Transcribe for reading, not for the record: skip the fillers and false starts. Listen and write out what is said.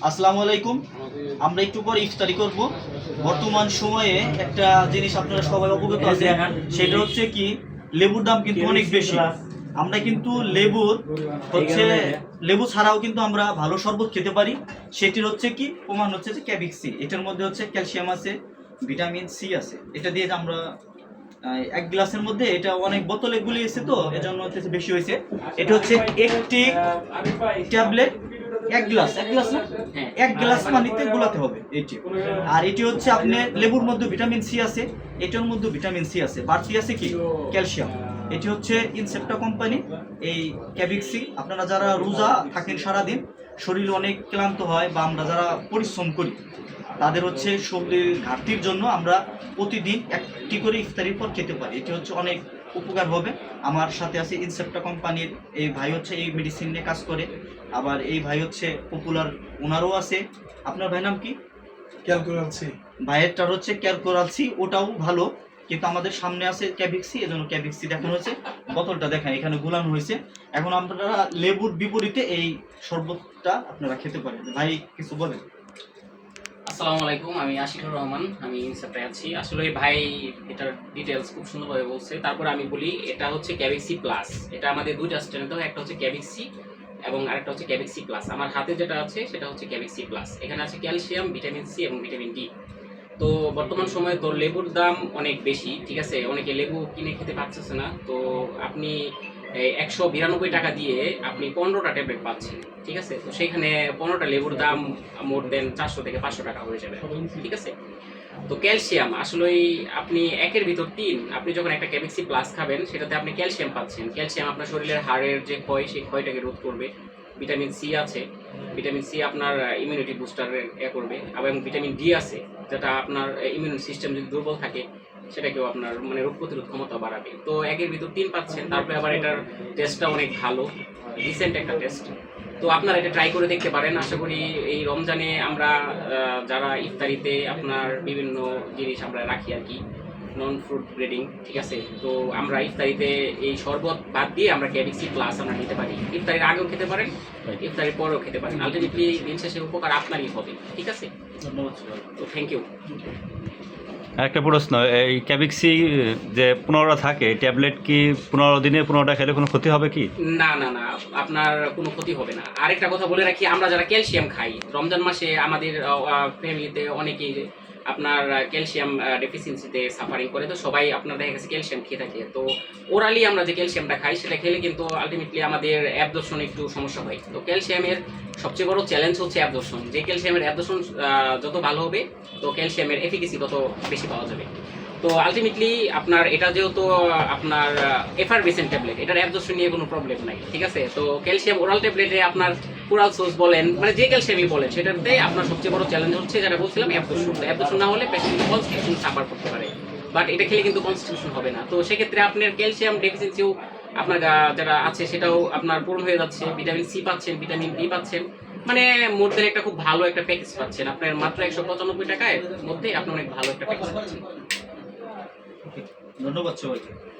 আসসালামু আলাইকুম। আমরা একটু পরে ইফতারি করব। বর্তমান সময়ে একটা জিনিস আপনারা সবাই অবগত আছেন, সেটা হচ্ছে কি লেবুর দাম কিন্তু অনেক বেশি। আমরা কিন্তু লেবু ছাড়াও কিন্তু আমরা ভালো শরবত খেতে পারি। সেটির হচ্ছে কি প্রমাণ হচ্ছে যে ক্যাভিক্সি। এটার মধ্যে হচ্ছে ক্যালসিয়াম আছে, ভিটামিন সি আছে। এটা দিয়ে যে আমরা এক গ্লাসের মধ্যে এটা অনেক বোতলে গুলিয়েছে, তো এজন্য হচ্ছে বেশি হয়েছে। এটা হচ্ছে একটি ট্যাবলেট এক গ্লাস না, হ্যাঁ, এক গ্লাস পানিতে গুলাতে হবে এটি। আর এটি হচ্ছে আপনি লেবুর মধ্যে ভিটামিন সি আছে, এটার মধ্যে ভিটামিন সি আছে, বাড়তি আছে কি ক্যালসিয়াম। এটি হচ্ছে ইনসেপ্টা কোম্পানি এই ক্যাভিক্সি। আপনারা যারা রোজা থাকেন সারাদিন, শরীর অনেক ক্লান্ত হয়, বা আমরা যারা পরিশ্রম করি তাদের হচ্ছে শরীর ঘাটতির জন্য আমরা প্রতিদিন একটি করে ইফতারির পর খেতে পারি। এটি হচ্ছে অনেক উপকার হবে। আমার সাথে আছে ইনসেপ্টা কোম্পানির এই ভাই, হচ্ছে এই মেডিসিন নিয়ে কাজ করে। আবার এই ভাই হচ্ছে পপুলার, ওনারও আছে। আপনার ভাই নাম কি? ক্যালকুলাসি। ভাইয়েরটার হচ্ছে ক্যালকুলাসি, ওটাও ভালো, কিন্তু আমাদের সামনে আছে ক্যাভিক্সি, এজন্য ক্যাভিক্সি দেখানো হয়েছে। বোতলটা দেখেন এখানে গুলানো হয়েছে। এখন আপনারা লেবুর বিপরীতে এই শরবতটা আপনারা খেতে পারেন। ভাই কিছু বলেন। আসসালামু আলাইকুম, আমি আশিকুর রহমান, আমি ইনসেপ্টে আছি। আসলে ভাই এটার ডিটেলস খুব সুন্দরভাবে বলছে। তারপরে আমি বলি, এটা হচ্ছে ক্যাভিক্সি প্লাস। এটা আমাদের দুইটা স্ট্যান্ডার্ড হয়, একটা হচ্ছে ক্যাভিক্সি এবং আরেকটা হচ্ছে ক্যাভিক্সি প্লাস। আমার হাতে যেটা আছে সেটা হচ্ছে ক্যাভিক্সি প্লাস। এখানে আছে ক্যালসিয়াম, ভিটামিন সি এবং ভিটামিন ডি। তো বর্তমান সময়ে তো লেবুর দাম অনেক বেশি, ঠিক আছে, অনেকে লেবু কিনে খেতে পারতেছে না। তো আপনি 192 টাকা দিয়ে আপনি 15টা ট্যাবলেট পাচ্ছেন, ঠিক আছে। তো সেইখানে 15টা লেবুর দাম মোর দেন 400 থেকে 500 টাকা হয়ে যাবে, ঠিক আছে। তো ক্যালসিয়াম আসলেই আপনি একের ভিতর 3, আপনি যখন একটা ক্যাভিক্সি প্লাস খাবেন সেটাতে আপনি ক্যালসিয়াম পাচ্ছেন। ক্যালসিয়াম আপনার শরীরের হাড়ের যে ক্ষয়, সেই ক্ষয়টাকে রোধ করবে। ভিটামিন সি আছে, ভিটামিন সি আপনার ইমিউনিটি বুস্টারের করবে। এবং ভিটামিন ডি আছে, যেটা আপনার ইমিউন সিস্টেম যদি দুর্বল থাকে সেটাকেও আপনার মানে রোগ প্রতিরোধ ক্ষমতা বাড়াবে। তো একের ভিতর 3 পাচ্ছেন। তারপরে আবার এটার টেস্টটা অনেক ভালো, রিসেন্ট একটা টেস্ট। তো আপনারা এটা ট্রাই করে দেখতে পারেন। আশা করি এই রমজানে আমরা যারা ইফতারিতে আপনার বিভিন্ন জিনিস আমরা রাখি আর কি, নন ফ্রুট গ্রেডিং, ঠিক আছে। তো আমরা ইফতারিতে এই শরবত বাদ দিয়ে আমরা ক্যাভিক্সি প্লাস আমরা নিতে পারি। ইফতারির আগেও খেতে পারেন, ইফতারির পরেও খেতে পারেন। আলটিমেটলি দিন শেষে উপকার আপনারই হবে, ঠিক আছে। ধন্যবাদ। তো থ্যাংক ইউ। একটা প্রশ্ন, এই ক্যাভিক্সি যে 15টা থাকে ট্যাবলেট, কি 15 দিনে 15টা খেলে কোনো ক্ষতি হবে কি? না না না, আপনার কোনো ক্ষতি হবে না। আরেকটা কথা বলে রাখি, আমরা যারা ক্যালসিয়াম খাই রমজান মাসে, আমাদের ফ্যামিলিতে অনেকেই আপনার ক্যালসিয়াম ডেফিসিয়েন্সিতে সাফারিং করে। তো সবাই আপনার দেখা গেছে ক্যালসিয়াম খেয়ে থাকে। তো ওরালি আমরা যে ক্যালসিয়ামটা খাই সেটা খেলে কিন্তু আলটিমেটলি আমাদের অ্যাবজর্পশনে একটু সমস্যা হয়। তো ক্যালসিয়ামের সবচেয়ে বড় চ্যালেঞ্জ হচ্ছে অ্যাবজর্পশন। যে ক্যালসিয়ামের অ্যাবজর্পশন যত ভালো হবে, তো ক্যালসিয়ামের এফিকেসি তত বেশি পাওয়া যাবে। তো আলটিমেটলি আপনার এটা যেহেতু আপনার এফারভেসেন্ট ট্যাবলেট, এটার অ্যাবজর্পশন নিয়ে কোনো প্রবলেম নাই, ঠিক আছে। তো ক্যালসিয়াম ওরাল ট্যাবলেটে আপনার কোরাল সোর্স বলেন, মানে যে ক্যালসিয়ামই বলেন, সেটাতে আপনার সবচেয়ে বড় চ্যালেঞ্জ হচ্ছে যেটা বলছিলাম অ্যাবজর্পশন। অ্যাবজর্পশন না হলে পেশেন্ট কনস্টিটিউশন সাফার করতে পারে, বাট এটা খেলে কিন্তু কনস্টিটিউশন হবে না। তো সেক্ষেত্রে আপনার ক্যালসিয়াম ডেফিসিয়েন্সিও আপনার যারা আছে সেটাও আপনার পূরণ হয়ে যাচ্ছে। ভিটামিন সি পাচ্ছেন, ভিটামিন ডি পাচ্ছেন, মানে মধ্যে একটা খুব ভালো একটা প্যাকেজ পাচ্ছেন। আপনার মাত্র 195 টাকায় মধ্যে আপনি অনেক ভালো একটা প্যাকেজ পাচ্ছেন। ধন্যবাদ সবাইকে।